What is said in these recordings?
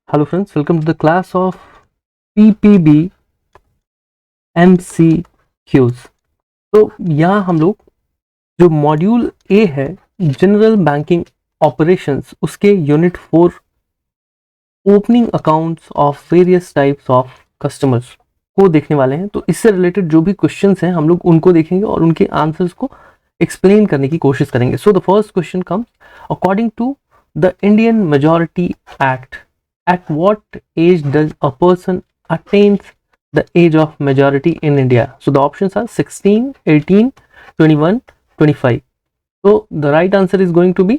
Hello friends, welcome to the class of PPB MCQs। तो यहाँ हम लोग जो मॉड्यूल ए है जनरल बैंकिंग ऑपरेशंस उसके unit 4 opening accounts of various types of customers को देखने वाले हैं। तो इससे रिलेटेड जो भी क्वेश्चंस हैं हम लोग उनको देखेंगे और उनके आंसर्स को एक्सप्लेन करने की कोशिश करेंगे। So the first question comes according to the Indian majority act, at what age does a person attains the age of majority in India? So the options are 16, 18, 21, 25. So the right answer is going to be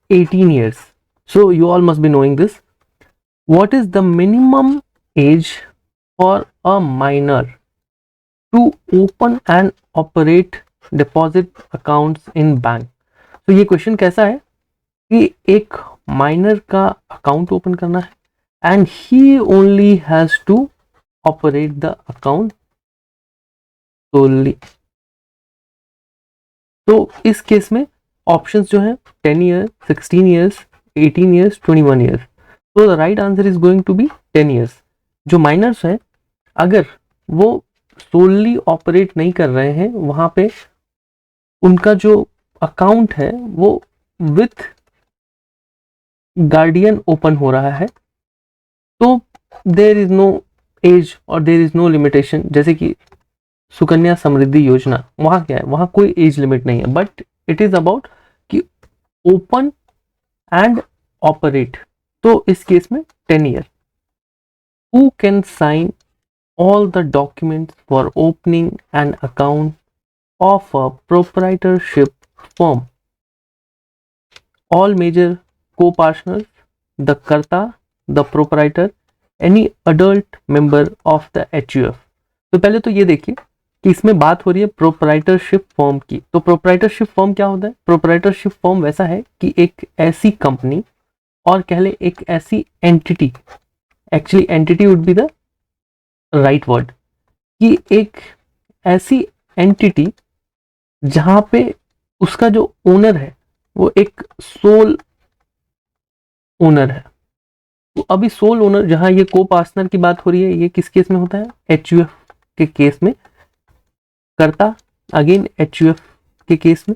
18 years. So you all must be knowing this. What is the minimum age for a minor to open and operate deposit accounts in bank? तो ये question कैसा है कि एक minor का account open करना है and he only has to operate the account solely। तो इस केस में ऑप्शंस जो है 10 ईयर, 16 ईयर्स, 18 ईयर्स, 21 ईयर्स। तो the right answer is going to be 10 years. जो माइनर्स हैं अगर वो सोलली ऑपरेट नहीं कर रहे हैं वहां पे उनका जो अकाउंट है वो विथ गार्डियन ओपन हो रहा है तो देर इज नो एज और देर इज नो लिमिटेशन। जैसे कि सुकन्या समृद्धि योजना, वहां क्या है, वहां कोई एज लिमिट नहीं है, बट इट इज अबाउट कि ओपन एंड ऑपरेट। तो इस केस में 10 year. Who can sign all the documents for opening an account of a proprietorship firm? All major co-partners, the कर्ता, the proprietor, any adult member of the HUF। तो पहले तो ये देखिए कि इसमें बात हो रही है प्रोप्राइटरशिप फर्म की। तो प्रोप्राइटरशिप फर्म क्या होता है? प्रोप्राइटरशिप फर्म वैसा है कि एक ऐसी कंपनी और कह ले एक ऐसी entity, actually entity would be the right word, कि एक ऐसी एंटिटी जहां पे उसका जो ओनर है वो एक सोल ओनर है। तो अभी सोल ओनर जहां ये को पार्टनर की बात हो रही है, ये किस केस में होता है? एचयूएफ के केस में। कर्ता अगेन एचयूएफ के केस में,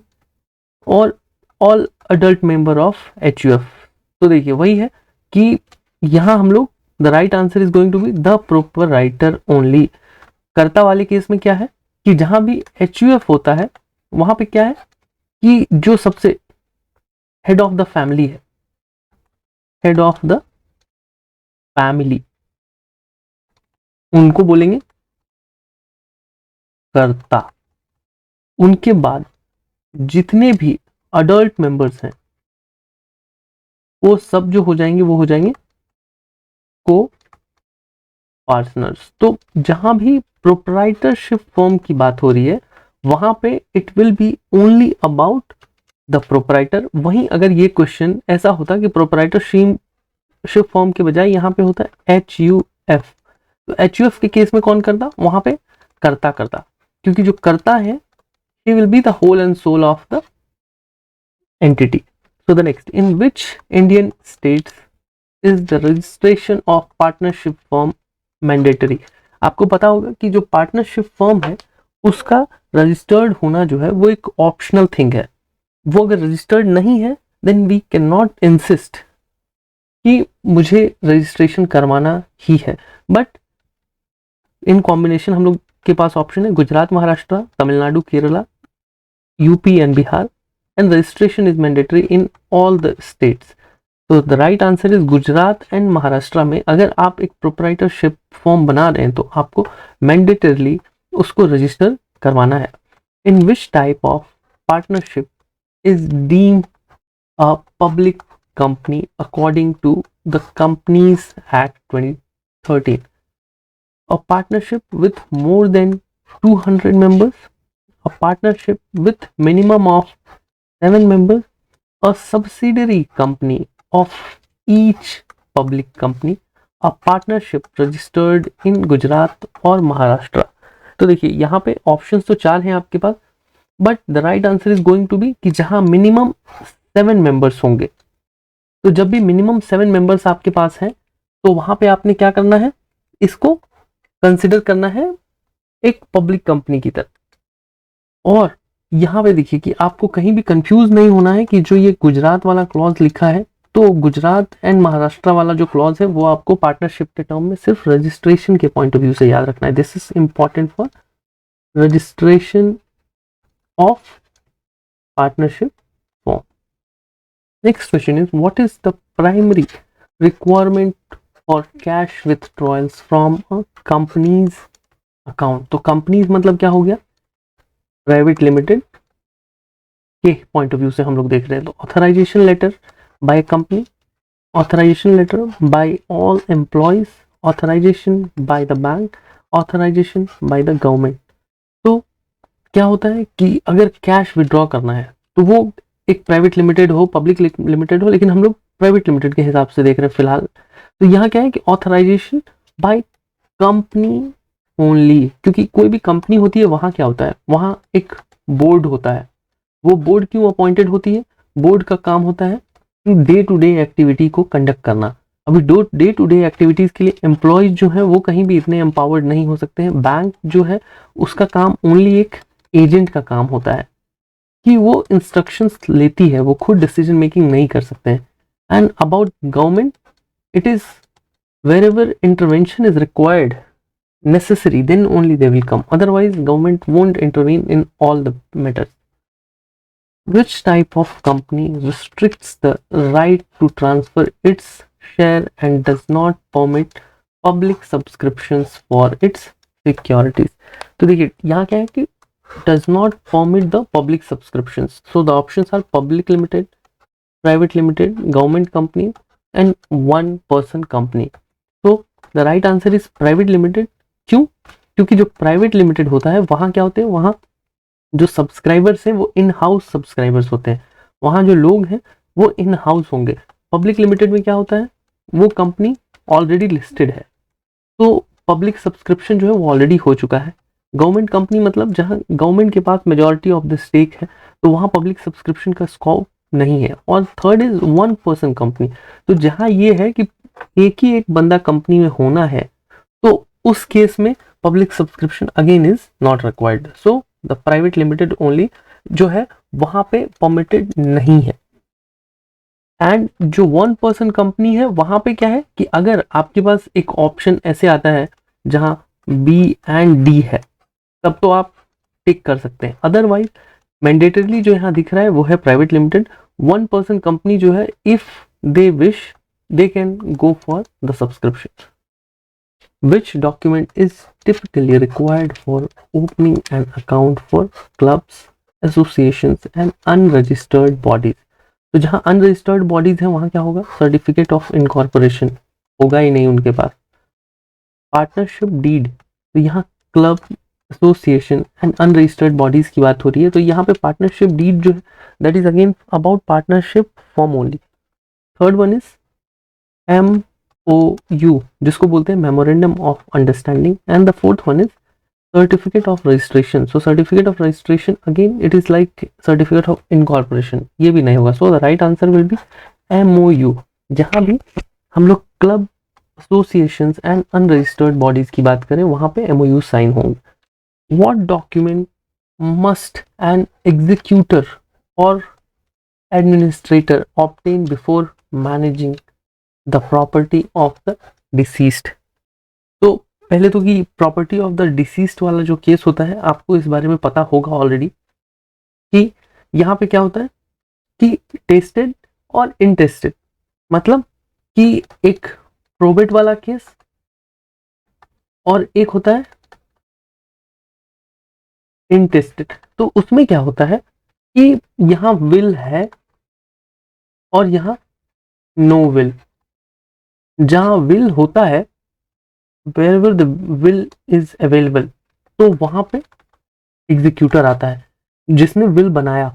और all adult member of HUF. तो देखिए वही है कि यहां हम लोग the right answer is going to be the proper writer only. Karta वाले केस में क्या है कि जहां भी एचयूएफ होता है वहां पे क्या है कि जो सबसे हेड ऑफ द फैमिली है, हेड ऑफ द फैमिली, उनको बोलेंगे कर्ता। उनके बाद जितने भी अडल्ट मेंबर्स हैं वो सब जो हो जाएंगे वो हो जाएंगे को पार्टनर्स। तो जहां भी प्रोप्राइटरशिप फर्म की बात हो रही है वहां पे it will be only about the proprietor. वहीं अगर ये क्वेश्चन ऐसा होता कि प्रोप्राइटरशिप फॉर्म के बजाय यहाँ पे होता है HUF, तो HUF के केस में कौन करता? वहां पे कर्ता करता, क्योंकि जो कर्ता है he will be the whole and soul of the entity। So the next, in which Indian states is the registration of partnership firm mandatory? आपको पता होगा कि जो पार्टनरशिप फर्म है उसका रजिस्टर्ड होना जो है वो एक ऑप्शनल थिंग है। वो अगर रजिस्टर्ड नहीं है then we can not insist कि मुझे रजिस्ट्रेशन करवाना ही है। बट इन कॉम्बिनेशन हम लोग के पास ऑप्शन है Gujarat, Maharashtra, Tamil Nadu, Kerala, UP and Bihar, and registration is mandatory in all the states. तो the right answer is Gujarat and Maharashtra में अगर आप एक प्रोप्राइटरशिप फॉर्म बना रहे हैं तो आपको मैंडेटरली उसको रजिस्टर करवाना है। In which type of partnership is deemed a public company according to the Companies Act 2013? A partnership with more than 200 members, a partnership with minimum of 7 members, a subsidiary company of each public company, a partnership registered in Gujarat और महाराष्ट्र। तो देखिए यहाँ पे options तो 4 हैं आपके पास, but the right answer is going to be कि जहां मिनिमम 7 मेंबर्स होंगे। तो जब भी मिनिमम 7 मेंबर्स आपके पास हैं तो वहां पे आपने क्या करना है, इसको कंसिडर करना है एक पब्लिक कंपनी की तरह। और यहाँ पे देखिए कि आपको कहीं भी कंफ्यूज नहीं होना है कि जो ये गुजरात वाला क्लॉज लिखा है, तो गुजरात एंड महाराष्ट्र वाला जो क्लॉज है वो आपको पार्टनरशिप के टर्म में सिर्फ रजिस्ट्रेशन के पॉइंट ऑफ व्यू से याद रखना है। This is important for registration of partnership form. Next question is, what is the primary requirement for cash withdrawals from a company's account? तो companies मतलब क्या हो गया, प्राइवेट लिमिटेड के पॉइंट ऑफ व्यू से हम लोग देख रहे हैं। तो authorisation letter by company, authorisation letter by all employees, authorisation by the bank, authorisation by the government. तो क्या होता है कि अगर कैश विड्रॉ करना है तो वो एक प्राइवेट लिमिटेड हो, पब्लिक लिमिटेड हो, लेकिन हम लोग प्राइवेट लिमिटेड के हिसाब से देख रहे हैं फिलहाल। तो यहाँ क्या है कि ऑथराइजेशन बाय कंपनी ओनली, क्योंकि कोई भी कंपनी होती है वहाँ क्या होता है, वहाँ एक बोर्ड होता है। वो बोर्ड क्यों अपॉइंटेड होती है, बोर्ड का काम होता है डे टू डे एक्टिविटी को कंडक्ट करना। अभी डे टू डे एक्टिविटीज के लिए एम्प्लॉयज जो है वो कहीं भी इतने एम्पावर्ड नहीं हो सकते हैं। बैंक जो है उसका काम ओनली एक एजेंट का काम होता है कि वो इंस्ट्रक्शंस लेती है, वो खुद डिसीजन मेकिंग नहीं कर सकते हैं। And about government, it is wherever intervention is required necessary, then only they will come, otherwise government won't intervene in all the matters. Which type of company restricts the right to transfer its share and does not permit public subscriptions for its securities? तो देखिए यहाँ क्या है कि does not permit the public subscriptions, so the options are public limited, private limited, government company and one person company. So the right answer is private limited. क्यों? क्योंकि जो private limited होता है वहां क्या होते हैं, वहां जो सब्सक्राइबर्स हैं वो इन हाउस सब्सक्राइबर्स होते हैं, वहां जो लोग हैं वो इन हाउस होंगे। पब्लिक लिमिटेड में क्या होता है, वो कंपनी ऑलरेडी लिस्टेड है, तो पब्लिक सब्सक्रिप्शन जो है वो ऑलरेडी हो चुका है। गवर्नमेंट कंपनी मतलब जहां गवर्नमेंट के पास मेजॉरिटी ऑफ द स्टेक है, तो वहां पब्लिक सब्सक्रिप्शन का स्कोप नहीं है। और third is one person company, तो जहां ये है कि एक ही एक बंदा कंपनी में होना है, तो उस केस में public subscription again is not required. So the private limited only जो है वहां पे परमिटेड नहीं है। एंड जो वन पर्सन कंपनी है वहां पे क्या है कि अगर आपके पास एक ऑप्शन ऐसे आता है जहां बी एंड डी है, तब तो आप टिक कर सकते हैं, अदरवाइज मैंडेटरली जो यहाँ दिख रहा है वो है private limited. One person company जो है if they wish they can go for the subscription. Which document is typically required for opening an account for clubs, associations and unregistered bodies? तो जहां unregistered bodies है वहां क्या होगा, certificate of incorporation होगा ही नहीं उनके पास। पार्टनरशिप डीड, तो यहाँ club, association and unregistered bodies की बात हो रही है, तो यहाँ पे पार्टनरशिप डीड जो है that is again about partnership form only. Third one is MOU, जिसको बोलते हैं memorandum of understanding. And the fourth one is certificate of registration. So certificate of registration again it is like certificate of incorporation, ये भी नहीं होगा। So the right answer will be MOU। जहां भी हम लोग club, associations and unregistered bodies की बात करें वहां पे MOU साइन होंगे। What document must N executor और administrator obtain before managing the property of the deceased? तो पहले तो कि प्रॉपर्टी ऑफ द डिसीज्ड वाला जो केस होता है आपको इस बारे में पता होगा ऑलरेडी कि यहाँ पे क्या होता है कि टेस्टेड और इनटेस्टेड, मतलब कि एक प्रोबेट वाला केस और एक होता है इनटेस्टेड। तो उसमें क्या होता है कि यहाँ विल है और यहाँ नो विल। जहां विल होता है, wherever the will is available, तो वहां पे एग्जीक्यूटर आता है। जिसने विल बनाया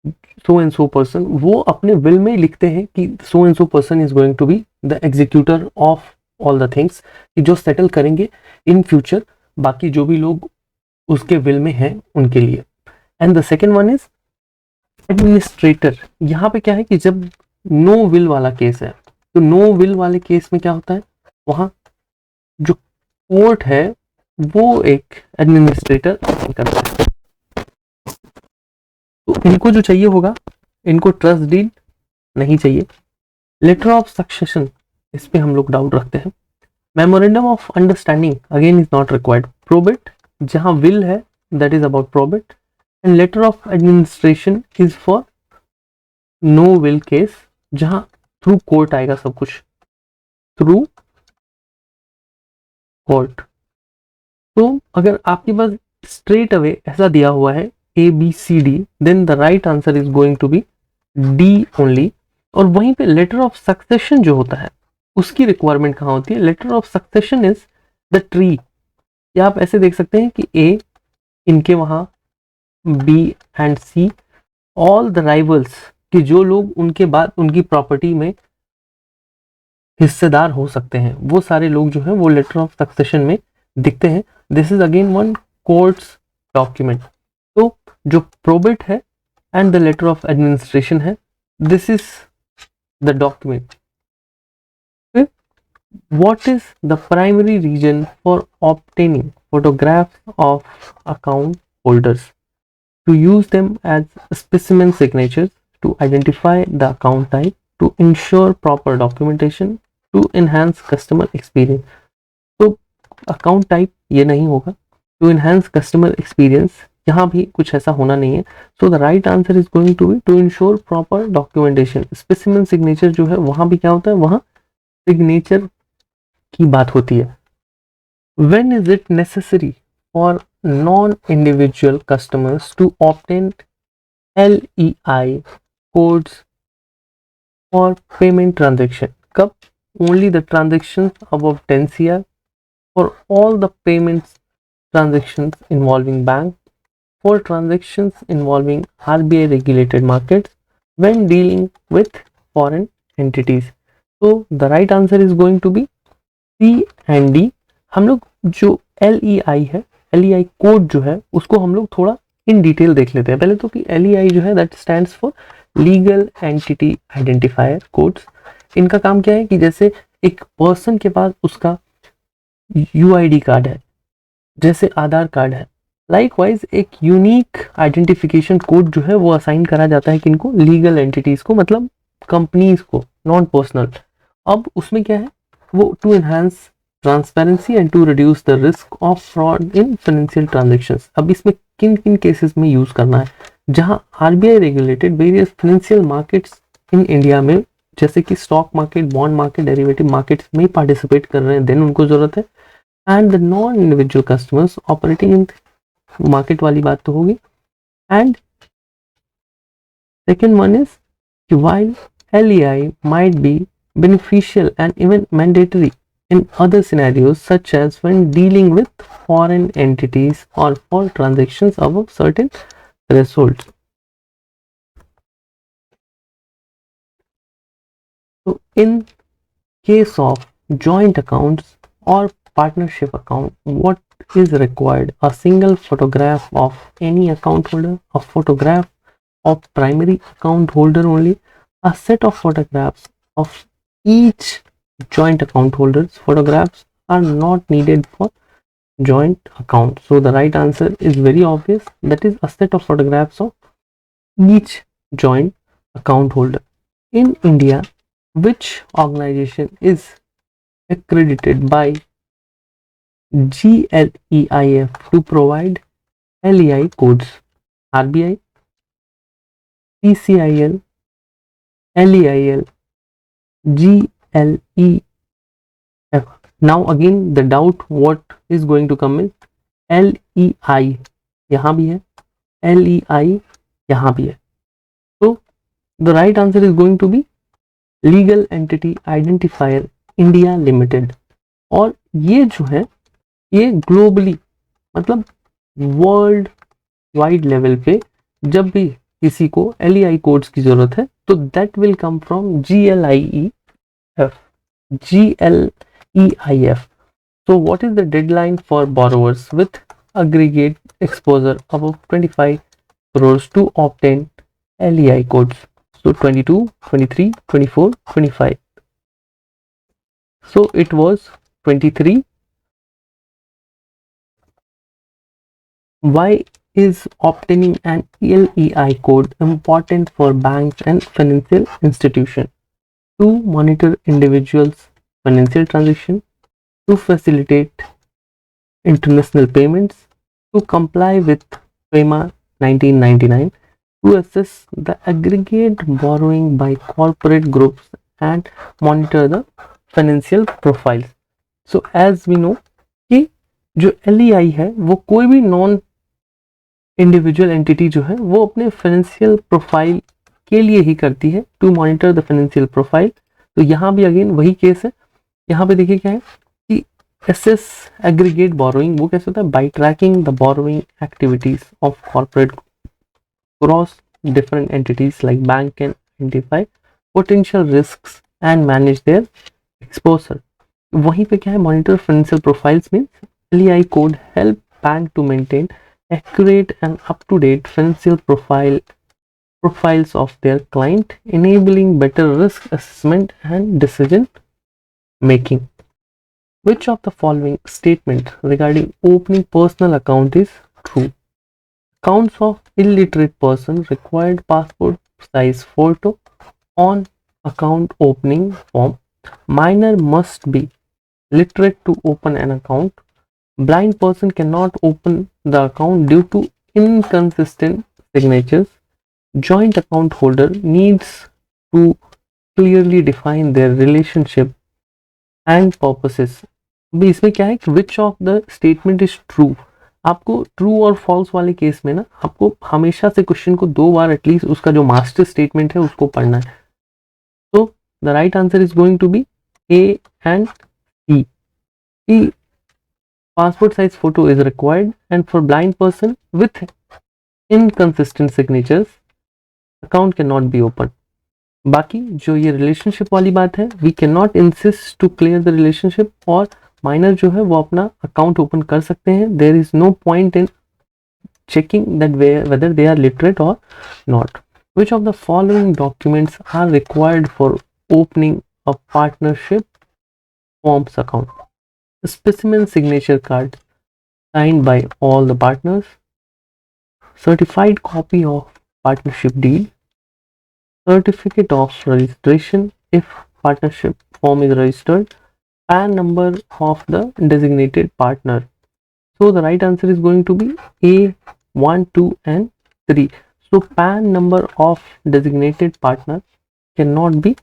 सो एंड सो पर्सन, वो अपने विल में लिखते हैं कि so and so person is going to be the executor of all the things, जो सेटल करेंगे इन फ्यूचर बाकी जो भी लोग उसके विल में हैं उनके लिए। And the second one is administrator. यहाँ पे क्या है कि जब नो विल वाला केस है, तो नो विल वाले केस में क्या होता है वहां जो कोर्ट है वो एक एडमिनिस्ट्रेटर करता है। तो इनको जो चाहिए होगा, इनको ट्रस्ट डीड नहीं चाहिए। लेटर ऑफ सक्सेशन, इस पे हम लोग डाउट रखते हैं। Memorandum of understanding again is not required. Probate, जहां विल है that is about probate. And letter of administration is for no will case, जहां थ्रू कोर्ट आएगा सब कुछ, थ्रू कोर्ट। तो अगर आपके पास स्ट्रेट अवे ऐसा दिया हुआ है A B C D, then the right answer is going to be D only. और वहीं पे लेटर ऑफ सक्सेशन जो होता है उसकी रिक्वायरमेंट कहाँ होती है? Letter of succession is the tree. या आप ऐसे देख सकते हैं कि ए, इनके वहां B and C, all the rivals, कि जो लोग उनके बाद उनकी प्रॉपर्टी में हिस्सेदार हो सकते हैं, वो सारे लोग जो हैं वो लेटर ऑफ सक्सेशन में दिखते हैं। This is again one courts document. तो जो प्रोबेट है and the letter of administration है, this is the document. What is the primary reason for obtaining photographs of account holders? To use them as specimen signatures, to identify the account type, to ensure proper documentation, to enhance customer experience. तो account type ये नहीं होगा, to enhance customer experience यहाँ भी कुछ ऐसा होना नहीं है। So the right answer is going to be to ensure proper documentation. Specimen signature जो है वहाँ भी क्या होता है? वहाँ signature की बात होती है। When is it necessary for non-individual customers to obtain LEI codes for payment transaction? कब? Only the transactions above 10 CR, for all the payments transactions involving bank, for transactions involving RBI regulated markets, when dealing with foreign entities. So the right answer is going to be C and D। हम लोग जो LEI है, LEI code जो है उसको हम लोग थोड़ा इन डिटेल देख लेते हैं पहले तो, कि LEI जो है that stands for legal entity identifier codes. इनका काम क्या है कि जैसे एक पर्सन के पास उसका UID कार्ड है, जैसे आधार कार्ड है, लाइकवाइज एक यूनिक आइडेंटिफिकेशन कोड जो है वो असाइन करा जाता है किनको? लीगल एंटिटीज को, मतलब कंपनीज को, नॉन पर्सनल। अब उसमें क्या है वो, to enhance transparency and to reduce the risk of fraud in financial transactions. अब इसमें किन किन केसेस में यूज करना है? जहां RBI regulated various financial markets in India में, जैसे कि stock market, bond market, derivative markets में पार्टिसिपेट कर रहे हैं, देन उनको जरूरत है। And the non individual customers operating in market वाली बात तो होगी। एंड सेकेंड वन इज कि while LEI might be beneficial and even mandatory in other scenarios, such as when dealing with foreign entities or for transactions above certain thresholds. So in case of joint accounts or partnership account, what is required? A single photograph of any account holder, a photograph of primary account holder only, a set of photographs of each joint account holders. Photographs are not needed for joint account. So the right answer is very obvious, that is a set of photographs of each joint account holder. In India, which organization is accredited by GLEIF to provide LEI codes? RBI, PCIL, LEIL, GLEF. Now again the doubt what is going to come is LEI यहाँ भी है, LEI यहाँ भी है। So the right answer is going to be Legal Entity Identifier India Limited। और ये जो है ये ग्लोबली, मतलब वर्ल्ड वाइड लेवल पे जब भी किसी को LEI कोड्स की जरूरत है तो that will come from GLEIF। So what is the deadline for borrowers with aggregate exposure above 25 crores to obtain LEI codes? So 22, 23, 24, 25. So it was 23. Why is obtaining an LEI code important for banks and financial institutions? To monitor individuals' financial transaction, to facilitate international payments, to comply with FEMA 1999, to assess the aggregate borrowing by corporate groups and monitor the financial profiles. So as we know कि जो LEI है वो कोई भी non individual entity जो है वो अपने फाइनेंशियल प्रोफाइल के लिए ही करती है, to monitor the financial profile. तो यहाँ भी अगेन वही केस है। यहाँ पे देखिए क्या है कि एसेस एग्रीगेट बोरोइंग वो कैसे होता है, by tracking the borrowing activities of corporate cross different entities like bank can identify potential risks and manage their exposure. वहीं पे क्या है, monitor financial profiles means LEI code help bank to maintain accurate and up-to-date financial profiles of their client, enabling better risk assessment and decision making. Which of the following statement regarding opening personal account is true? Accounts of illiterate person required passport size photo on account opening form. Minor must be literate to open an account. Blind person cannot open the account due to inconsistent signatures. Joint account holder needs to clearly define their relationship and purposes. अभी इसमें क्या है कि which of the statement is true? आपको true और false वाले case में ना आपको हमेशा से क्वेश्चन को 2 बार एटलीस्ट उसका जो मास्टर स्टेटमेंट है उसको पढ़ना है। तो the right answer is going to be A and C. Passport size photo is required and for blind person with inconsistent signatures account cannot be opened. बाकी जो ये रिलेशनशिप वाली बात है, we can not insist to clear the relationship, और minor जो है वो अपना अकाउंट ओपन कर सकते हैं. There is no point in checking that whether they are literate or not. Which of the following documents are required for opening a partnership forms account? A specimen signature card signed by all the partners, certified copy of partnership deed, certificate of registration if partnership form is registered, PAN number of the designated partner. So the right answer is going to be A, 1, 2 and 3. So PAN number of designated partner cannot be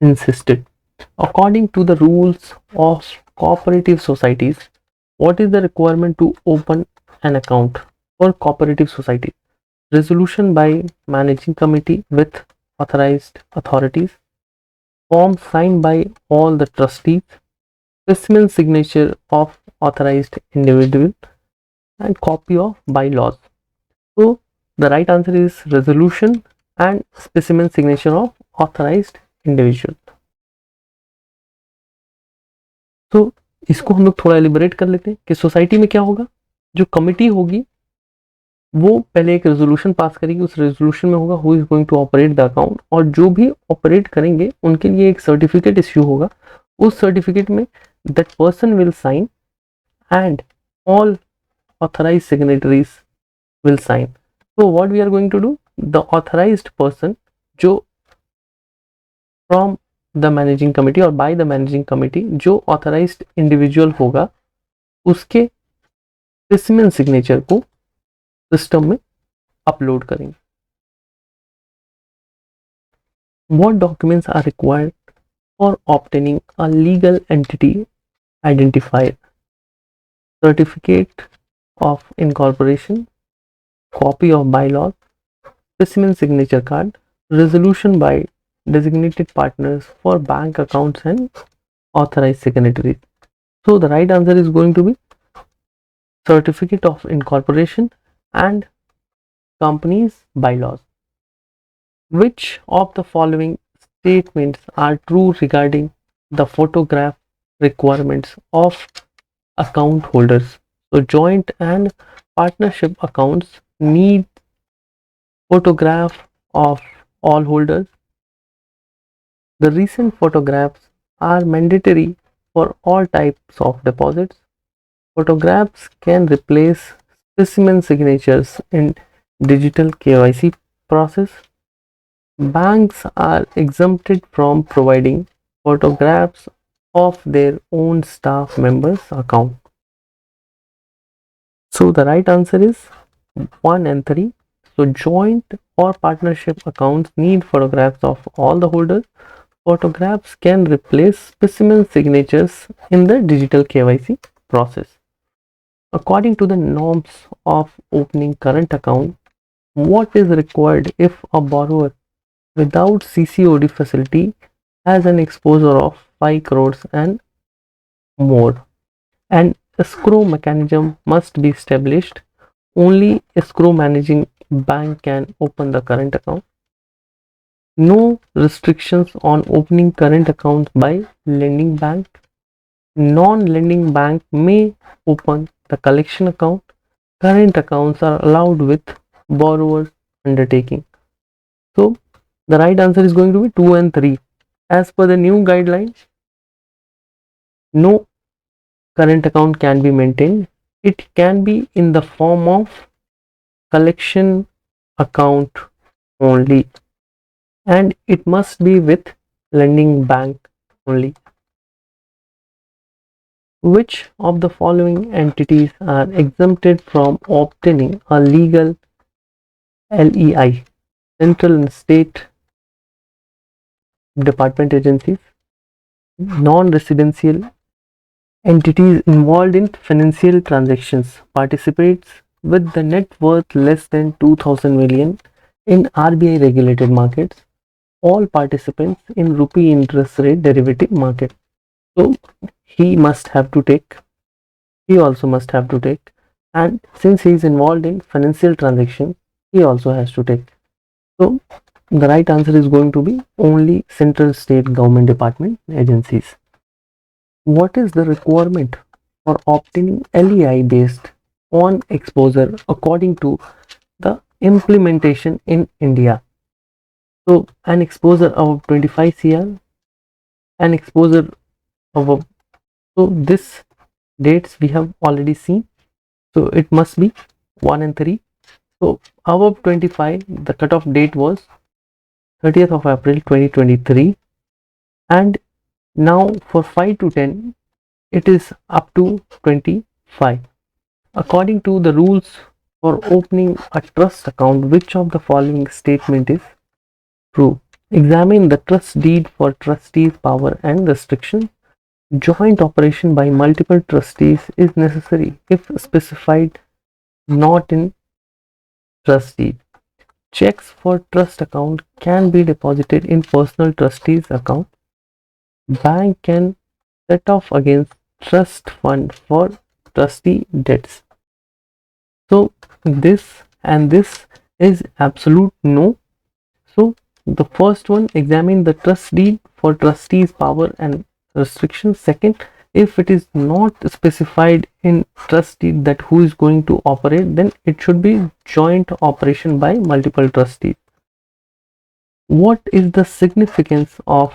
insisted. According to the rules of cooperative societies, what is the requirement to open an account for cooperative society? Resolution by managing committee with authorized authorities, form signed by all the trustees, specimen signature of authorized individual, and copy of bylaws. So the right answer is resolution and specimen signature of authorized individual. तो इसको हम लोग थोड़ा elaborate कर लेते हैं कि society में क्या होगा, जो कमिटी होगी वो पहले एक रेजोल्यूशन पास करेगी, उस रेजोल्यूशन में होगा who is going to operate the account, और जो भी ऑपरेट करेंगे उनके लिए एक सर्टिफिकेट इश्यू होगा. उस सर्टिफिकेट में that person will sign and all authorized signatories will sign. So what we are going to do, the authorized person जो from the managing committee or by the managing committee जो authorized individual होगा उसके specimen signature को system में upload करेंगे. What documents are required for obtaining a legal entity identifier? Certificate of incorporation, copy of bylaws, specimen signature card, resolution by designated partners for bank accounts and authorized signatories. So the right answer is going to be certificate of incorporation and company's bylaws. Which of the following statements are true regarding the photograph requirements of account holders? So joint and partnership accounts need photograph of all holders. The recent photographs are mandatory for all types of deposits. Photographs can replace specimen signatures in digital KYC process. Banks are exempted from providing photographs of their own staff members' account. So the right answer is 1 and 3. So joint or partnership accounts need photographs of all the holders. Photographs can replace specimen signatures in the digital KYC process. According to the norms of opening current account, what is required if a borrower without CCOD facility has an exposure of 5 crores and more? An escrow mechanism must be established. Only escrow managing bank can open the current account. No restrictions on opening current accounts by lending bank. Non-lending bank may open the collection account. Current accounts are allowed with borrower undertaking. So the right answer is going to be 2 and 3. As per the new guidelines, no current account can be maintained. It can be in the form of collection account only, and it must be with lending bank only. Which of the following entities are exempted from obtaining a legal LEI? Central and state department agencies, non-residential entities involved in financial transactions, participates with the net worth less than 2000 million in RBI regulated markets, all participants in rupee interest rate derivative market. So he also must have to take, and since he is involved in financial transactions, he also has to take. So the right answer is going to be only central state government department agencies. What is the requirement for obtaining LEI based on exposure according to the implementation in India? So an exposure of 25 CR, an exposure of a, so this dates we have already seen, so it must be 1 and 3. So above 25, the cutoff date was 30th of April 2023, and now for 5 to 10 it is up to 25. According to the rules for opening a trust account, which of the following statement is true? Examine the trust deed for trustees' power and restriction. Joint operation by multiple trustees is necessary if specified not in trust deed. Checks for trust account can be deposited in personal trustees account. Bank can set off against trust fund for trustee debts. So this and this is absolute no. So the first one, examine the trust deed for trustees power and restrictions. Second, if it is not specified in trust deed that who is going to operate, then it should be joint operation by multiple trustees. What is the significance of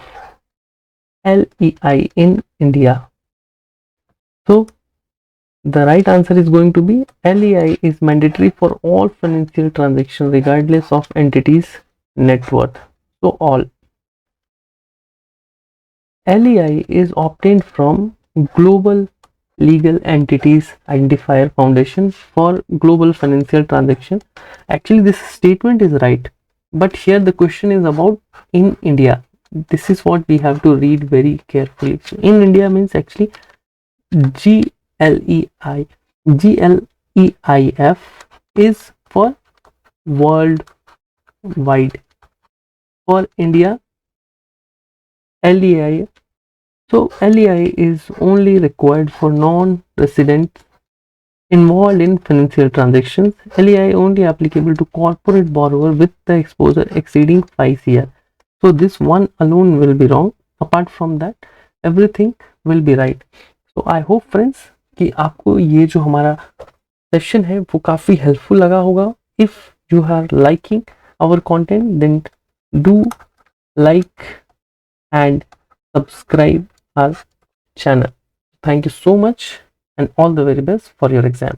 LEI in India? So the right answer is going to be LEI is mandatory for all financial transactions regardless of entity's net worth. So all LEI is obtained from Global Legal Entities Identifier Foundation for global financial transaction. Actually, this statement is right, but here the question is about in India. This is what we have to read very carefully. So in India means actually GLEI, GLEIF is for worldwide. For India, LEI. So LEI is only required for non-residents involved in financial transactions. LEI only applicable to corporate borrower with the exposure exceeding 5 CR. So this one alone will be wrong. Apart from that, everything will be right. So I hope friends कि आपको ये जो हमारा session है वो काफ़ी helpful लगा होगा. If you are liking our content, then do like and subscribe our channel. Thank you so much and all the very best for your exam.